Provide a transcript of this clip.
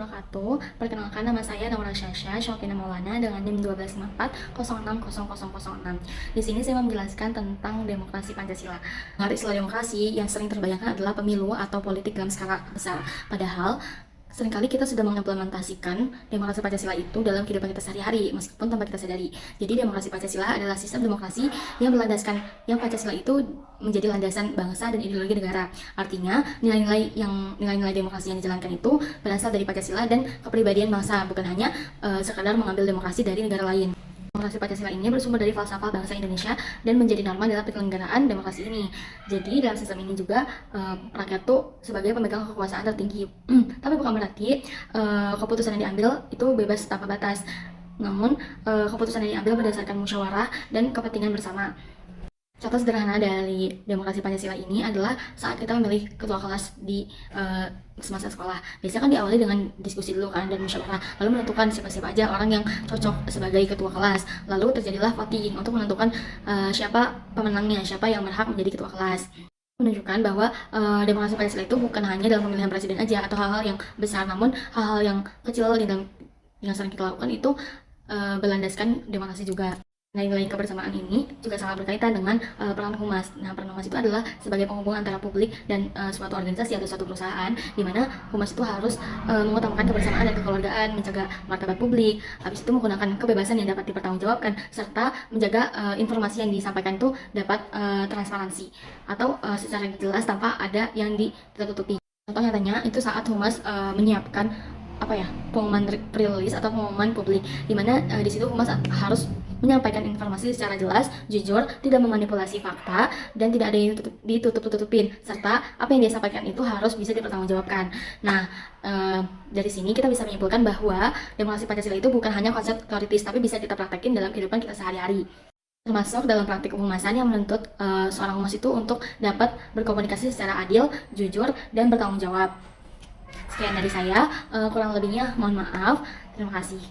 wabarakatuh. Perkenalkan, nama saya Naura Syasha Syafina Maulana dengan NIM 1254060006. Di sini saya mau menjelaskan tentang demokrasi Pancasila. Istilah demokrasi yang sering terbayangkan adalah pemilu atau politik dalam skala besar. Padahal seringkali kita sudah mengimplementasikan demokrasi Pancasila itu dalam kehidupan kita sehari-hari, meskipun tanpa kita sadari. Jadi demokrasi Pancasila adalah sistem demokrasi yang Pancasila itu menjadi landasan bangsa dan ideologi negara. Artinya, nilai-nilai demokrasi yang dijalankan itu berasal dari Pancasila dan kepribadian bangsa, bukan hanya sekadar mengambil demokrasi dari negara lain. Demokrasi Pancasila ini bersumber dari falsafah bangsa Indonesia dan menjadi norma dalam penyelenggaraan demokrasi ini. Jadi dalam sistem ini juga rakyat tuh sebagai pemegang kekuasaan tertinggi. Tapi bukan berarti keputusan yang diambil itu bebas tanpa batas. Namun keputusan yang diambil berdasarkan musyawarah dan kepentingan bersama. Contoh sederhana dari demokrasi Pancasila ini adalah saat kita memilih ketua kelas di semasa sekolah. Biasanya kan diawali dengan diskusi dulu kan dan musyawarah, lalu menentukan siapa-siapa aja orang yang cocok sebagai ketua kelas. Lalu terjadilah voting untuk menentukan siapa pemenangnya, siapa yang berhak menjadi ketua kelas. Menunjukkan bahwa demokrasi Pancasila itu bukan hanya dalam pemilihan presiden aja atau hal-hal yang besar, namun hal-hal yang kecil yang sering kita lakukan itu berlandaskan demokrasi juga. Nilai-nilai kebersamaan ini juga sangat berkaitan dengan peran humas. Nah, peran humas itu adalah sebagai penghubung antara publik dan suatu organisasi atau suatu perusahaan, di mana humas itu harus mengutamakan kebersamaan dan kekeluargaan, menjaga martabat publik, habis itu menggunakan kebebasan yang dapat dipertanggungjawabkan, serta menjaga informasi yang disampaikan itu dapat transparansi atau secara jelas tanpa ada yang ditutupi. Contoh nyatanya itu saat humas menyiapkan pengumuman pre-release atau pengumuman publik, di mana di situ humas harus menyampaikan informasi secara jelas, jujur, tidak memanipulasi fakta, dan tidak ada yang ditutup-tutupin, serta apa yang dia sampaikan itu harus bisa dipertanggungjawabkan. Nah, dari sini kita bisa menyimpulkan bahwa demokrasi Pancasila itu bukan hanya konsep teoritis, tapi bisa kita praktekin dalam kehidupan kita sehari-hari. Termasuk dalam praktik kehumasan yang menuntut seorang humas itu untuk dapat berkomunikasi secara adil, jujur, dan bertanggung jawab. Sekian dari saya, kurang lebihnya mohon maaf. Terima kasih.